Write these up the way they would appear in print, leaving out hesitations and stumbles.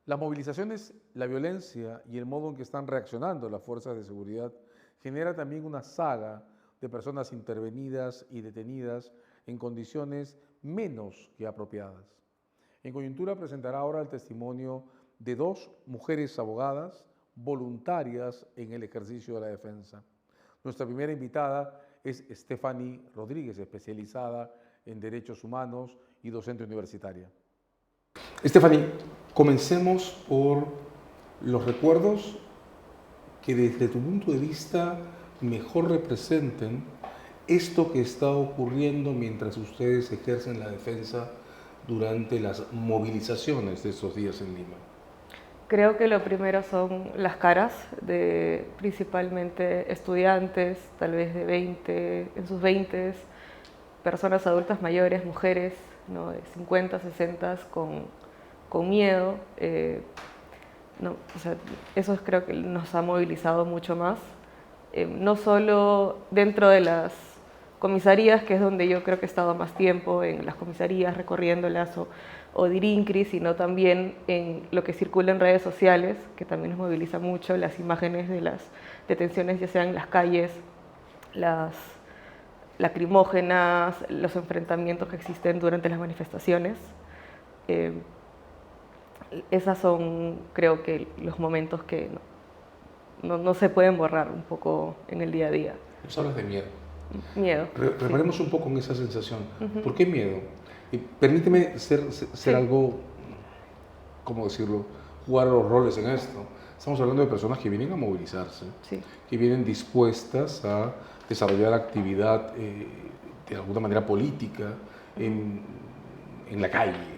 Las movilizaciones, la violencia y el modo en que están reaccionando las fuerzas de seguridad genera también una saga de personas intervenidas y detenidas en condiciones menos que apropiadas. En Coyuntura presentará ahora el testimonio de dos mujeres abogadas voluntarias en el ejercicio de la defensa. Nuestra primera invitada es Stephanie Rodríguez, especializada en derechos humanos y docente universitaria. Stephanie, comencemos por los recuerdos que desde tu punto de vista mejor representen esto que está ocurriendo mientras ustedes ejercen la defensa durante las movilizaciones de estos días en Lima. Creo que lo primero son las caras de principalmente estudiantes, tal vez de 20, en sus 20, personas adultas mayores, mujeres, ¿no? De 50, 60, con miedo. No, o sea, eso creo que nos ha movilizado mucho más, no solo dentro de las comisarías, que es donde yo creo que he estado más tiempo, en las comisarías recorriéndolas o Dirincri, sino también en lo que circula en redes sociales, que también nos moviliza mucho, las imágenes de las detenciones, ya sean en las calles, las lacrimógenas, los enfrentamientos que existen durante las manifestaciones. Esas son, creo que, los momentos que no se pueden borrar un poco en el día a día. Nos hablas de miedo. Miedo. Reparemos un poco en esa sensación. ¿Por qué miedo? Y permíteme ser algo, ¿cómo decirlo? Jugar los roles en esto. Estamos hablando de personas que vienen a movilizarse, que vienen dispuestas a desarrollar actividad de alguna manera política en la calle.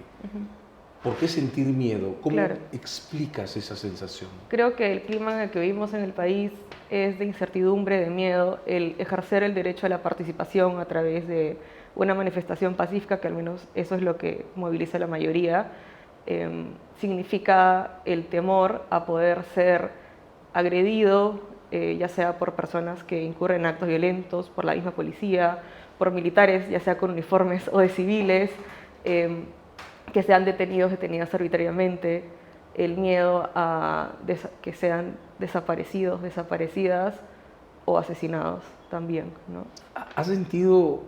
¿Por qué sentir miedo? ¿Cómo explicas esa sensación? Creo que el clima en el que vivimos en el país es de incertidumbre, de miedo. El ejercer el derecho a la participación a través de una manifestación pacífica, que al menos eso es lo que moviliza a la mayoría, significa el temor a poder ser agredido, ya sea por personas que incurren en actos violentos, por la misma policía, por militares, ya sea con uniformes o de civiles, que sean detenidas arbitrariamente, el miedo a que sean desaparecidos, desaparecidas o asesinados también, ¿no? ¿Has sentido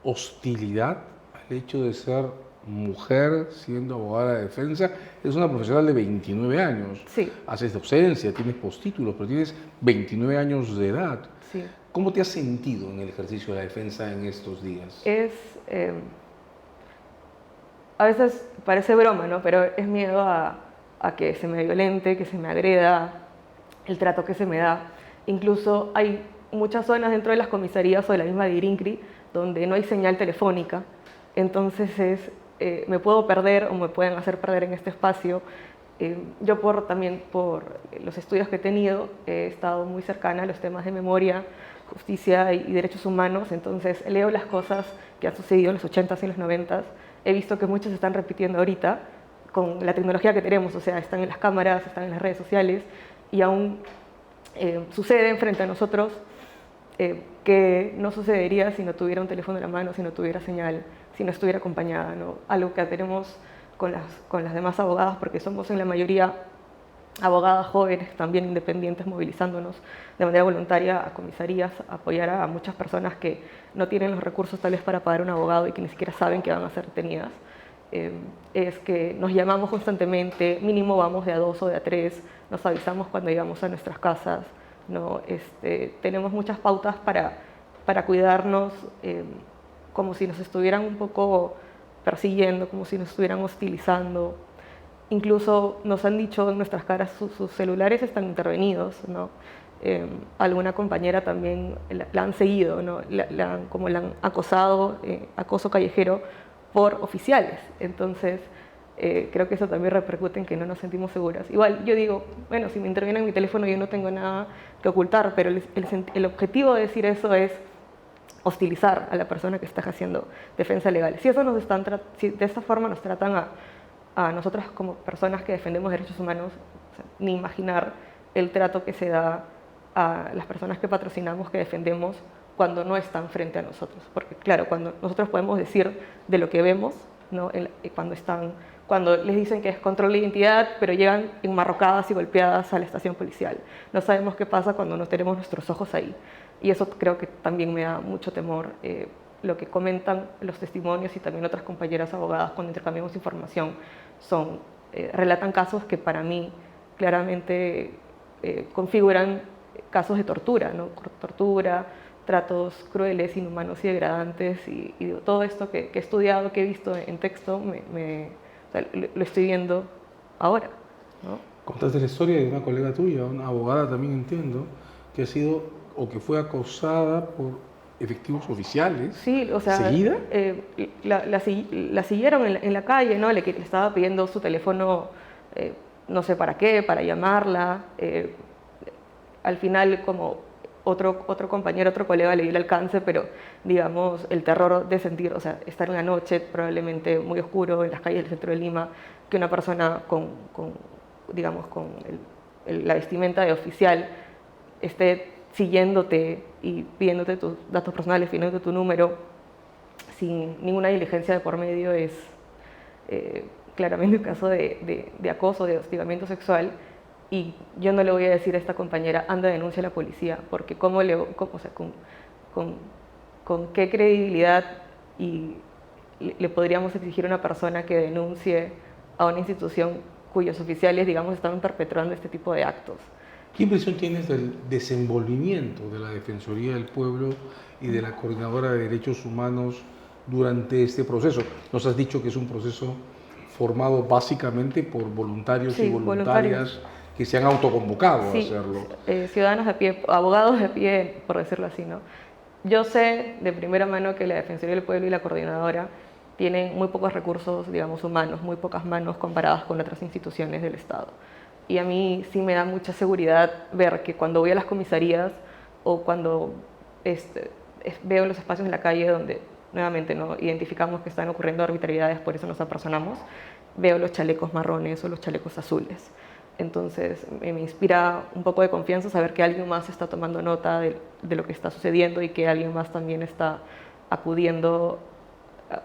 hostilidad al hecho de ser mujer siendo abogada de defensa? Eres una profesional de 29 años. Sí. Haces docencia, tienes postítulos, pero tienes 29 años de edad. Sí. ¿Cómo te has sentido en el ejercicio de la defensa en estos días? A veces parece broma, ¿no? Pero es miedo a que se me violente, que se me agreda, el trato que se me da. Incluso hay muchas zonas dentro de las comisarías o de la misma Dirincri donde no hay señal telefónica. Entonces me puedo perder o me pueden hacer perder en este espacio. Yo también por los estudios que he tenido he estado muy cercana a los temas de memoria, justicia y derechos humanos. Entonces leo las cosas que han sucedido en los 80s y los 90s. He visto que muchos se están repitiendo ahorita con la tecnología que tenemos, o sea, están en las cámaras, están en las redes sociales y aún suceden frente a nosotros que no sucedería si no tuviera un teléfono en la mano, si no tuviera señal, si no estuviera acompañada, ¿no? Algo que tenemos con las demás abogadas, porque somos en la mayoría abogadas jóvenes, también independientes, movilizándonos de manera voluntaria a comisarías, a apoyar a muchas personas que no tienen los recursos tal vez para pagar un abogado y que ni siquiera saben que van a ser detenidas. Es que nos llamamos constantemente, mínimo vamos de a 2 o de a 3, nos avisamos cuando llegamos a nuestras casas, ¿no? Tenemos muchas pautas para cuidarnos, como si nos estuvieran un poco persiguiendo, como si nos estuvieran hostilizando. Incluso nos han dicho en nuestras caras sus celulares están intervenidos, ¿no? Alguna compañera también la han seguido, ¿no? Como la han acosado, acoso callejero por oficiales. Entonces, creo que eso también repercute en que no nos sentimos seguras. Igual yo digo, bueno, si me interviene en mi teléfono yo no tengo nada que ocultar, pero el objetivo de decir eso es hostilizar a la persona que está haciendo defensa legal. Si de esta forma nos tratan a nosotras como personas que defendemos derechos humanos, o sea, ni imaginar el trato que se da a las personas que patrocinamos, que defendemos, cuando no están frente a nosotros. Porque claro, cuando nosotros podemos decir de lo que vemos, ¿no? Cuando están cuando les dicen que es control de identidad, pero llegan enmarrocadas y golpeadas a la estación policial. No sabemos qué pasa cuando no tenemos nuestros ojos ahí. Y eso creo que también me da mucho temor. Lo que comentan los testimonios y también otras compañeras abogadas cuando intercambiamos información relatan casos que para mí claramente configuran casos de tortura, ¿no? Tortura, tratos crueles, inhumanos y degradantes, y todo esto que he estudiado, que he visto en texto, o sea, lo estoy viendo ahora, ¿no? Contaste la historia de una colega tuya, una abogada también entiendo, que ha sido o que fue acosada por efectivos oficiales. Sí, o sea, ¿Seguida? La siguieron en la calle, ¿no? Le estaba pidiendo su teléfono, no sé para qué, para llamarla. Al final, como otro compañero, otro colega le dio el alcance, pero digamos, el terror de sentir, o sea, estar en la noche, probablemente muy oscuro, en las calles del centro de Lima, que una persona digamos, con la vestimenta de oficial esté siguiéndote y pidiéndote tus datos personales, pidiéndote tu número, sin ninguna diligencia de por medio, es claramente un caso de acoso, de hostigamiento sexual. Y yo no le voy a decir a esta compañera, anda, denuncia a la policía, porque o sea, con qué credibilidad le podríamos exigir a una persona que denuncie a una institución cuyos oficiales, digamos, estaban perpetrando este tipo de actos. ¿Qué impresión tienes del desenvolvimiento de la Defensoría del Pueblo y de la Coordinadora de Derechos Humanos durante este proceso? Nos has dicho que es un proceso formado básicamente por voluntarios y voluntarias que se han autoconvocado a hacerlo. Ciudadanos de pie, abogados de pie, por decirlo así, ¿no? Yo sé de primera mano que la Defensoría del Pueblo y la Coordinadora tienen muy pocos recursos, digamos, humanos, muy pocas manos comparadas con otras instituciones del Estado. Y a mí sí me da mucha seguridad ver que cuando voy a las comisarías o cuando veo en los espacios en la calle donde nuevamente no identificamos que están ocurriendo arbitrariedades, por eso nos apersonamos, veo los chalecos marrones o los chalecos azules. Entonces me inspira un poco de confianza saber que alguien más está tomando nota de lo que está sucediendo y que alguien más también está acudiendo,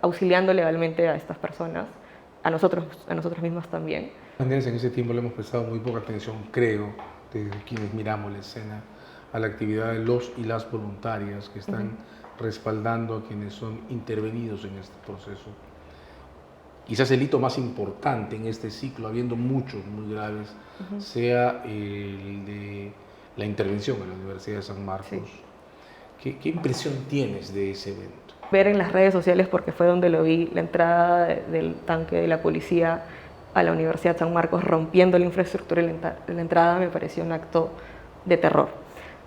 auxiliando legalmente a estas personas, a nosotros mismos también. En ese tiempo le hemos prestado muy poca atención, creo, de quienes miramos la escena, a la actividad de los y las voluntarias que están respaldando a quienes son intervenidos en este proceso. Quizás el hito más importante en este ciclo, habiendo muchos muy graves, sea el de la intervención en la Universidad de San Marcos. Sí. ¿Qué impresión tienes de ese evento? Ver en las redes sociales, porque fue donde lo vi, la entrada del tanque de la policía a la Universidad de San Marcos, rompiendo la infraestructura de la entrada, me pareció un acto de terror.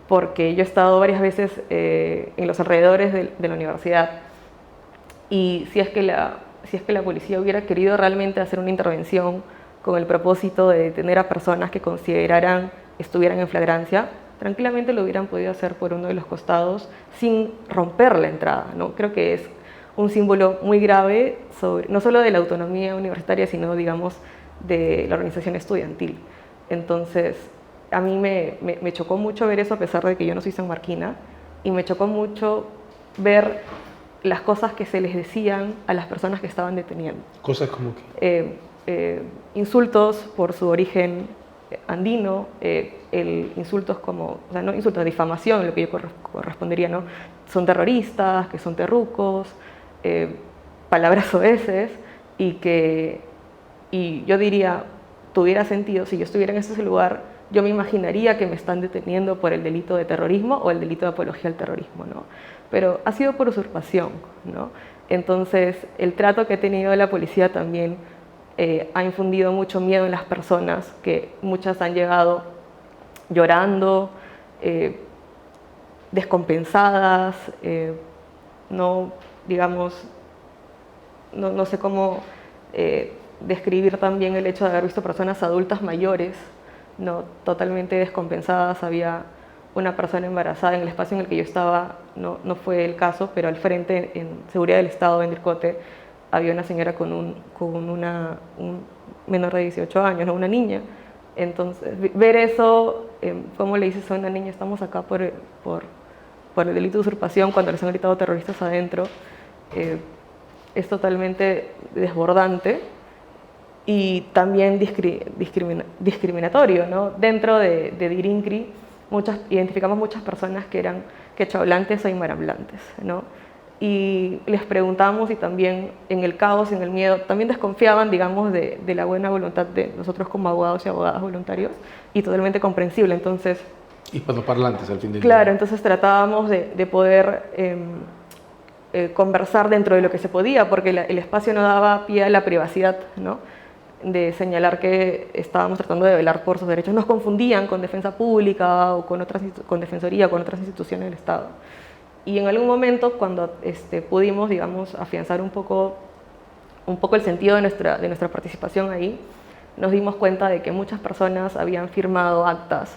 Porque yo he estado varias veces en los alrededores de la universidad, y si es que la policía hubiera querido realmente hacer una intervención con el propósito de detener a personas que consideraran estuvieran en flagrancia, tranquilamente lo hubieran podido hacer por uno de los costados sin romper la entrada, ¿no? Creo que es un símbolo muy grave, no solo de la autonomía universitaria, sino, digamos, de la organización estudiantil. Entonces, a mí me chocó mucho ver eso, a pesar de que yo no soy sanmarquina, y me chocó mucho ver las cosas que se les decían a las personas que estaban deteniendo. ¿Cosas como qué? Insultos por su origen andino, insultos como, o sea, no insultos, difamación, lo que yo correspondería, ¿no? Son terroristas, que son terrucos, palabras soeces, y yo diría, tuviera sentido, si yo estuviera en ese lugar, yo me imaginaría que me están deteniendo por el delito de terrorismo o el delito de apología al terrorismo, ¿no? Pero ha sido por usurpación, ¿no? Entonces, el trato que ha tenido la policía también ha infundido mucho miedo en las personas, que muchas han llegado llorando, descompensadas, no, digamos, no sé cómo describir también el hecho de haber visto personas adultas mayores, no, totalmente descompensadas. Había una persona embarazada en el espacio en el que yo estaba, no fue el caso, pero al frente, en Seguridad del Estado, en Dircote, había una señora con un menor de 18 años, ¿no? Una niña. Entonces, ver eso, ¿cómo le dices a una niña, estamos acá por el delito de usurpación, cuando les han gritado terroristas adentro? Es totalmente desbordante, y también discriminatorio, ¿no? Dentro de Dirincri identificamos muchas personas que eran quechua-hablantes o aymara-hablantes, ¿no? Y les preguntamos y también en el caos, en el miedo, también desconfiaban, digamos, de la buena voluntad de nosotros como abogados y abogadas voluntarios, y totalmente comprensible. Entonces, hispanoparlantes al fin del claro, día. entonces tratábamos de poder conversar dentro de lo que se podía, porque el espacio no daba pie a la privacidad, ¿no? De señalar que estábamos tratando de velar por sus derechos. Nos confundían con defensa pública o con defensoría, con otras instituciones del Estado. Y en algún momento, cuando pudimos, digamos, afianzar un poco el sentido de nuestra participación ahí, nos dimos cuenta de que muchas personas habían firmado actas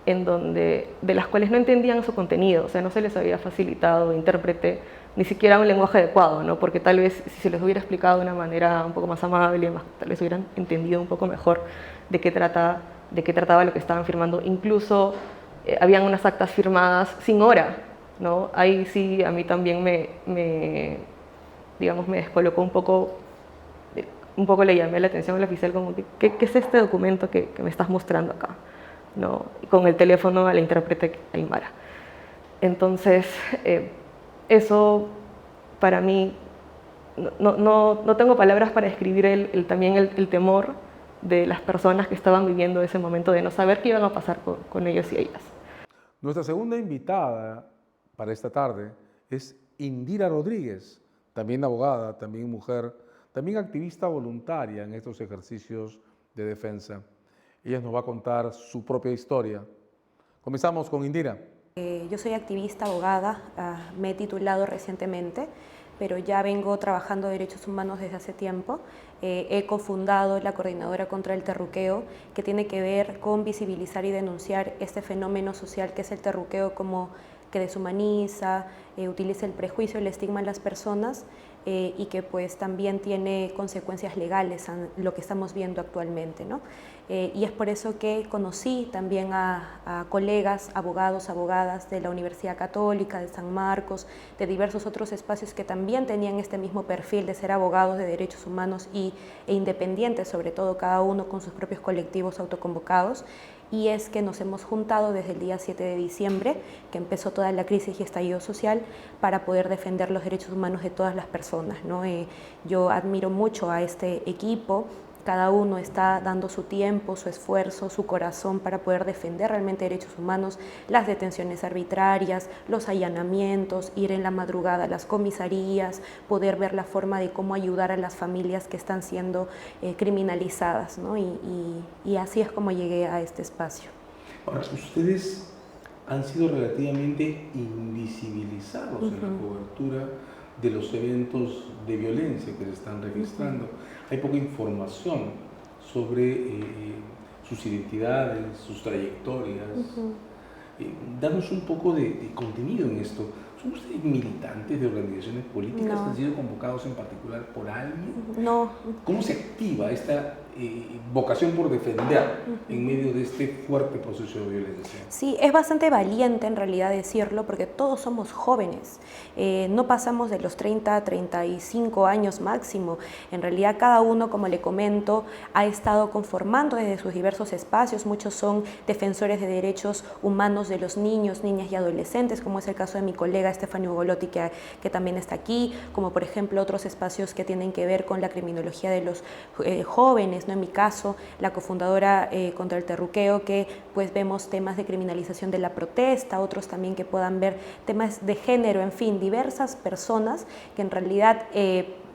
de las cuales no entendían su contenido, o sea, no se les había facilitado intérprete, ni siquiera un lenguaje adecuado, ¿no? Porque tal vez si se les hubiera explicado de una manera un poco más amable, tal vez hubieran entendido un poco mejor de qué trataba lo que estaban firmando. Incluso habían unas actas firmadas sin hora, ¿no? Ahí sí a mí también digamos, me descolocó un poco le llamé la atención al oficial como que, ¿qué es este documento que me estás mostrando acá? ¿No? Y con el teléfono a la intérprete aymara. Entonces, eso para mí, no tengo palabras para describir también el temor de las personas que estaban viviendo ese momento de no saber qué iban a pasar con ellos y ellas. Nuestra segunda invitada para esta tarde es Indira Rodríguez, también abogada, también mujer, también activista voluntaria en estos ejercicios de defensa. Ella nos va a contar su propia historia. Comenzamos con Indira. Yo soy activista, abogada, me he titulado recientemente, pero ya vengo trabajando derechos humanos desde hace tiempo. He cofundado la Coordinadora contra el Terruqueo, que tiene que ver con visibilizar y denunciar este fenómeno social que es el terruqueo, como que deshumaniza, utiliza el prejuicio, el estigma en las personas, y que pues también tiene consecuencias legales en lo que estamos viendo actualmente, ¿no? Y es por eso que conocí también a colegas, abogados, abogadas de la Universidad Católica, de San Marcos, de diversos otros espacios que también tenían este mismo perfil de ser abogados de derechos humanos e independientes, sobre todo cada uno con sus propios colectivos autoconvocados. Y es que nos hemos juntado desde el día 7 de diciembre, que empezó toda la crisis y estallido social, para poder defender los derechos humanos de todas las personas, ¿no? Yo admiro mucho a este equipo. Cada uno está dando su tiempo, su esfuerzo, su corazón para poder defender realmente derechos humanos, las detenciones arbitrarias, los allanamientos, ir en la madrugada a las comisarías, poder ver la forma de cómo ayudar a las familias que están siendo criminalizadas, ¿no? Y así es como llegué a este espacio. Ahora, ustedes han sido relativamente invisibilizados en la cobertura de los eventos de violencia que se están registrando. Hay poca información sobre sus identidades, sus trayectorias. Danos un poco de contenido en esto. ¿Son ustedes militantes de organizaciones políticas? No. ¿Han sido convocados en particular por alguien? No. ¿Cómo se activa esta vocación por defender en medio de este fuerte proceso de violencia? Sí, es bastante valiente en realidad decirlo, porque todos somos jóvenes, no pasamos de los 30, 35 años máximo. En realidad cada uno, como le comento, ha estado conformando desde sus diversos espacios. Muchos son defensores de derechos humanos de los niños, niñas y adolescentes, como es el caso de mi colega Estefanio Ugolotti, que también está aquí, como por ejemplo otros espacios que tienen que ver con la criminología de los jóvenes, ¿no? En mi caso, la cofundadora contra el terruqueo, que pues vemos temas de criminalización de la protesta, otros también que puedan ver temas de género, en fin, diversas personas que en realidad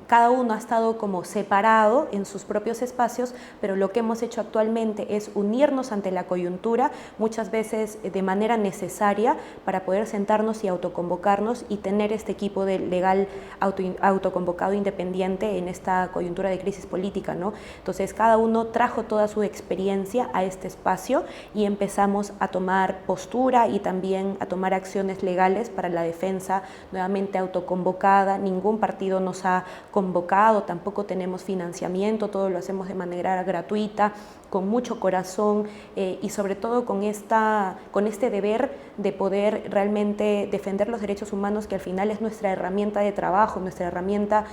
cada uno ha estado como separado en sus propios espacios, pero lo que hemos hecho actualmente es unirnos ante la coyuntura, muchas veces de manera necesaria, para poder sentarnos y autoconvocarnos y tener este equipo de legal autoconvocado independiente en esta coyuntura de crisis política, ¿no? Entonces cada uno trajo toda su experiencia a este espacio y empezamos a tomar postura y también a tomar acciones legales para la defensa nuevamente autoconvocada. Ningún partido nos ha convocado, tampoco tenemos financiamiento, todo lo hacemos de manera gratuita, con mucho corazón y sobre todo con este deber de poder realmente defender los derechos humanos, que al final es nuestra herramienta de trabajo, nuestra herramienta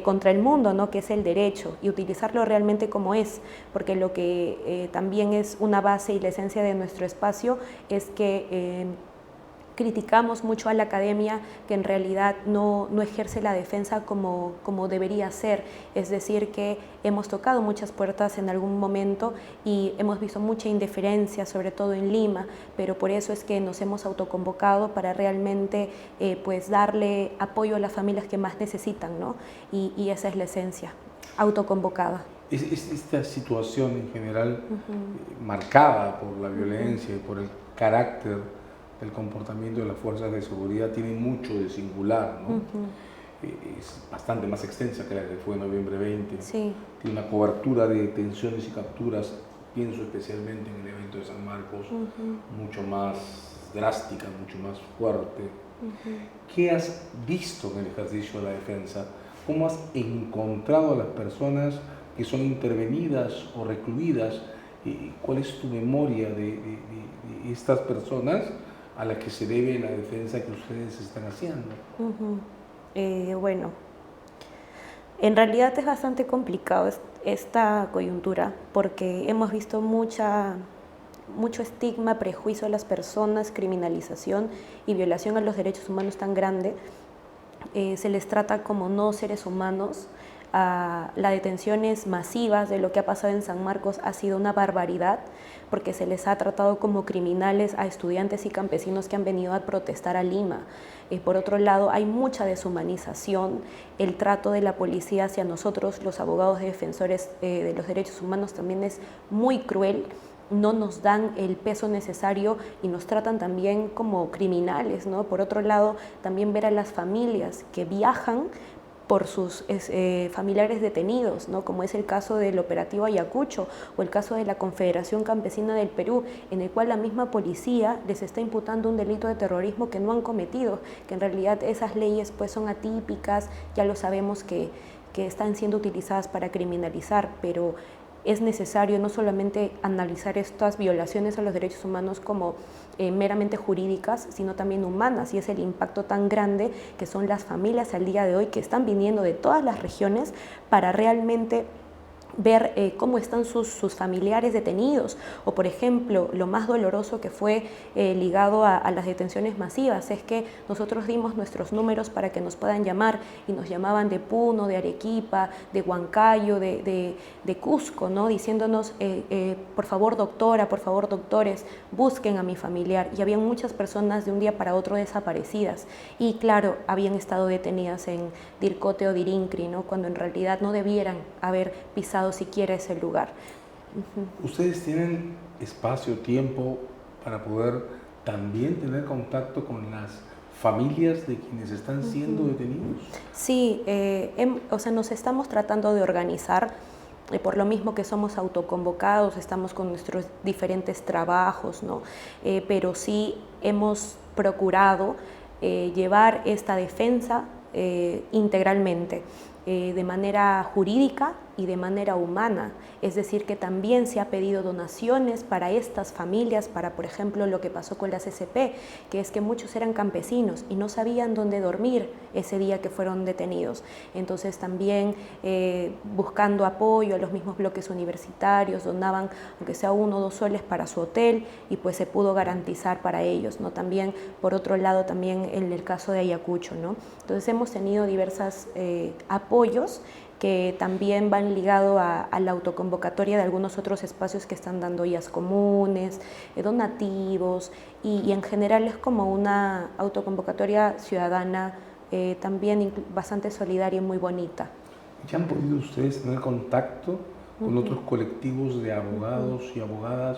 contra el mundo, ¿no? Que es el derecho, y utilizarlo realmente como es, porque lo que también es una base y la esencia de nuestro espacio es que criticamos mucho a la academia, que en realidad no ejerce la defensa como debería ser, es decir, que hemos tocado muchas puertas en algún momento y hemos visto mucha indiferencia, sobre todo en Lima, pero por eso es que nos hemos autoconvocado para realmente pues darle apoyo a las familias que más necesitan, ¿no? Y esa es la esencia, autoconvocada. Esta situación en general, marcada por la violencia y por el carácter del comportamiento de las fuerzas de seguridad, tiene mucho de singular, ¿no? Es bastante más extensa que la que fue en noviembre 20. Sí. Tiene una cobertura de detenciones y capturas, pienso especialmente en el evento de San Marcos, mucho más drástica, mucho más fuerte. ¿Qué has visto en el ejercicio de la defensa? ¿Cómo has encontrado a las personas que son intervenidas o recluidas? ¿Cuál es tu memoria de estas personas a las que se debe la defensa que ustedes están haciendo? Bueno, en realidad es bastante complicado esta coyuntura, porque hemos visto mucho estigma, prejuicio a las personas, criminalización y violación a los derechos humanos tan grande. Se les trata como no seres humanos. Las detenciones masivas de lo que ha pasado en San Marcos ha sido una barbaridad, porque se les ha tratado como criminales a estudiantes y campesinos que han venido a protestar a Lima. Por otro lado, hay mucha deshumanización, el trato de la policía hacia nosotros, los abogados defensores de los derechos humanos, también es muy cruel. No nos dan el peso necesario y nos tratan también como criminales, ¿no? Por otro lado, también ver a las familias que viajan por sus familiares detenidos, ¿no? Como es el caso del operativo Ayacucho o el caso de la Confederación Campesina del Perú, en el cual la misma policía les está imputando un delito de terrorismo que no han cometido, que en realidad esas leyes pues son atípicas, ya lo sabemos que están siendo utilizadas para criminalizar, pero es necesario no solamente analizar estas violaciones a los derechos humanos como meramente jurídicas, sino también humanas, y es el impacto tan grande que son las familias al día de hoy que están viniendo de todas las regiones para realmente ver cómo están sus familiares detenidos, o por ejemplo, lo más doloroso que fue ligado a las detenciones masivas, es que nosotros dimos nuestros números para que nos puedan llamar, y nos llamaban de Puno, de Arequipa, de Huancayo, de Cusco, ¿no? Diciéndonos, por favor doctora, por favor doctores, busquen a mi familiar, y habían muchas personas de un día para otro desaparecidas, y claro, habían estado detenidas en Dircote o Dirincri, ¿no? Cuando en realidad no debieran haber pisado siquiera ese lugar. ¿Ustedes tienen espacio, tiempo para poder también tener contacto con las familias de quienes están siendo detenidos? Sí, o sea, nos estamos tratando de organizar, por lo mismo que somos autoconvocados, estamos con nuestros diferentes trabajos, ¿no? Pero sí hemos procurado llevar esta defensa integralmente, de manera jurídica y de manera humana, es decir, que también se ha pedido donaciones para estas familias, para por ejemplo lo que pasó con la CCP, que es que muchos eran campesinos y no sabían dónde dormir ese día que fueron detenidos, entonces también buscando apoyo a los mismos bloques universitarios, donaban aunque sea 1 o 2 soles para su hotel y pues se pudo garantizar para ellos, ¿no? También por otro lado también en el caso de Ayacucho, ¿no? Entonces hemos tenido diversos apoyos que también van ligados a la autoconvocatoria de algunos otros espacios que están dando ollas comunes, donativos, y en general es como una autoconvocatoria ciudadana también bastante solidaria y muy bonita. ¿Ya han podido ustedes tener contacto con otros colectivos de abogados y abogadas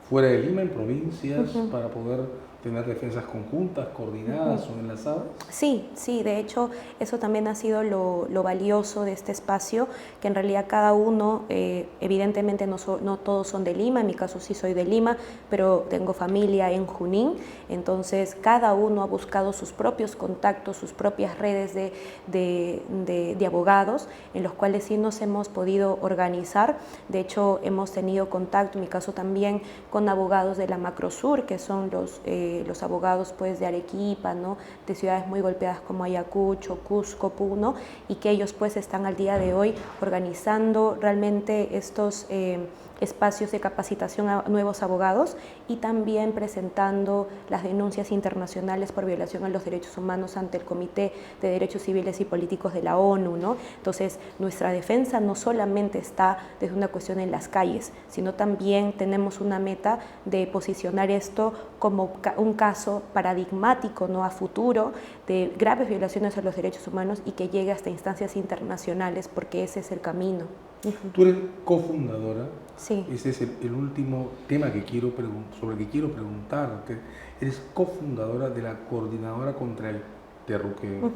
fuera de Lima, en provincias, para poder tener defensas conjuntas, coordinadas o enlazadas? Sí, sí, de hecho eso también ha sido lo valioso de este espacio, que en realidad cada uno, evidentemente no todos son de Lima, en mi caso sí soy de Lima, pero tengo familia en Junín, entonces cada uno ha buscado sus propios contactos, sus propias redes de abogados, en los cuales sí nos hemos podido organizar. De hecho hemos tenido contacto, en mi caso también, con abogados de la Macrosur, que son los abogados pues de Arequipa, ¿no? De ciudades muy golpeadas como Ayacucho, Cusco, Puno, y que ellos pues están al día de hoy organizando realmente estos espacios de capacitación a nuevos abogados y también presentando las denuncias internacionales por violación a los derechos humanos ante el Comité de Derechos Civiles y Políticos de la ONU, ¿no? Entonces, nuestra defensa no solamente está desde una cuestión en las calles, sino también tenemos una meta de posicionar esto como un caso paradigmático, ¿no? A futuro de graves violaciones a los derechos humanos y que llegue hasta instancias internacionales, porque ese es el camino. Tú eres cofundadora. Sí. Ese es el último tema sobre el que quiero preguntarte. Eres cofundadora de la Coordinadora contra el Terruqueo.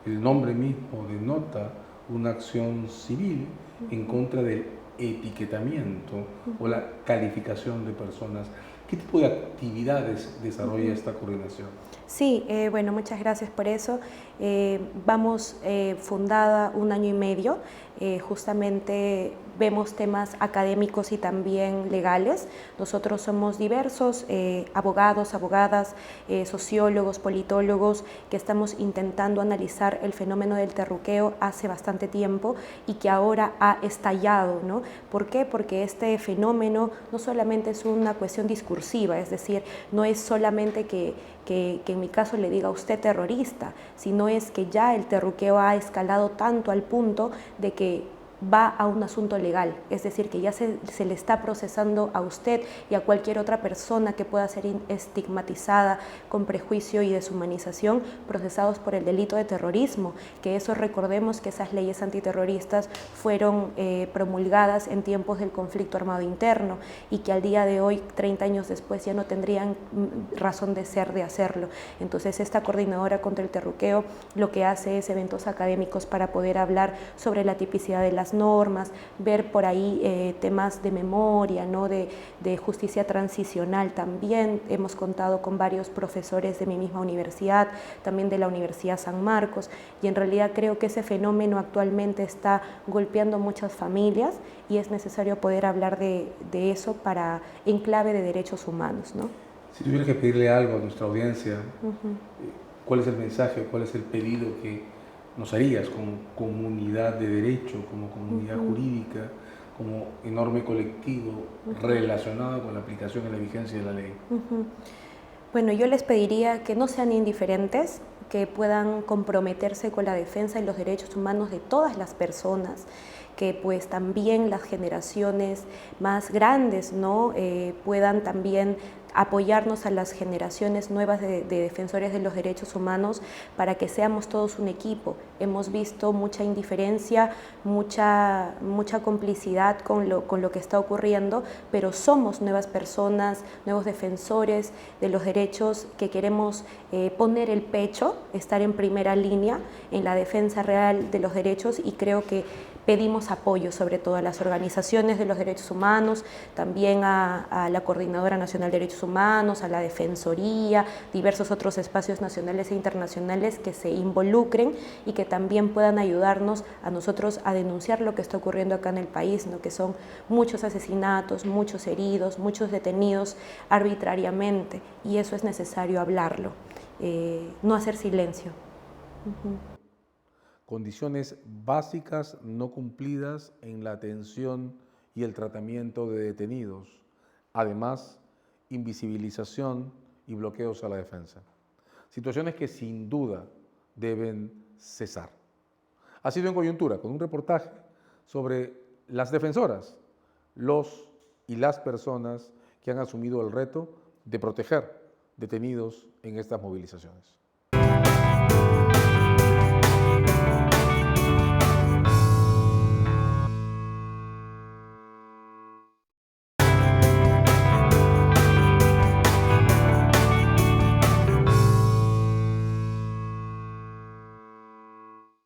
El nombre mismo denota una acción civil en contra del etiquetamiento o la calificación de personas. ¿Qué tipo de actividades desarrolla esta coordinación? Sí, bueno, muchas gracias por eso. Vamos fundada 1 año y medio. Justamente vemos temas académicos y también legales. Nosotros somos diversos abogados, abogadas, sociólogos, politólogos, que estamos intentando analizar el fenómeno del terruqueo hace bastante tiempo y que ahora ha estallado, ¿no? ¿Por qué? Porque este fenómeno no solamente es una cuestión discursiva, es decir, no es solamente que en mi caso le diga a usted terrorista, sino es que ya el terruqueo ha escalado tanto al punto de que va a un asunto legal, es decir, que ya se le está procesando a usted y a cualquier otra persona que pueda ser estigmatizada con prejuicio y deshumanización, procesados por el delito de terrorismo, que eso recordemos que esas leyes antiterroristas fueron promulgadas en tiempos del conflicto armado interno y que al día de hoy, 30 años después, ya no tendrían razón de ser de hacerlo. Entonces esta coordinadora contra el terruqueo lo que hace es eventos académicos para poder hablar sobre la tipicidad de las normas, ver por ahí temas de memoria, ¿no? de justicia transicional también. Hemos contado con varios profesores de mi misma universidad, también de la Universidad San Marcos, y en realidad creo que ese fenómeno actualmente está golpeando muchas familias y es necesario poder hablar de eso en clave de derechos humanos, ¿no? Si tuvieras que pedirle algo a nuestra audiencia, ¿cuál es el mensaje, cuál es el pedido que nos harías como comunidad de derecho, como comunidad jurídica, como enorme colectivo relacionado con la aplicación y la vigencia de la ley? Bueno, yo les pediría que no sean indiferentes, que puedan comprometerse con la defensa de los derechos humanos de todas las personas, que pues también las generaciones más grandes, ¿no? Puedan también apoyarnos a las generaciones nuevas de defensores de los derechos humanos para que seamos todos un equipo. Hemos visto mucha indiferencia, mucha complicidad con lo que está ocurriendo, pero somos nuevas personas, nuevos defensores de los derechos que queremos poner el pecho, estar en primera línea en la defensa real de los derechos, y creo que pedimos apoyo sobre todo a las organizaciones de los derechos humanos, también a la Coordinadora Nacional de Derechos Humanos, a la Defensoría, diversos otros espacios nacionales e internacionales que se involucren y que también puedan ayudarnos a nosotros a denunciar lo que está ocurriendo acá en el país, ¿no? Que son muchos asesinatos, muchos heridos, muchos detenidos arbitrariamente, y eso es necesario hablarlo, no hacer silencio. Condiciones básicas no cumplidas en la atención y el tratamiento de detenidos. Además, invisibilización y bloqueos a la defensa. Situaciones que sin duda deben cesar. Ha sido En Coyuntura, con un reportaje sobre las defensoras, los y las personas que han asumido el reto de proteger detenidos en estas movilizaciones.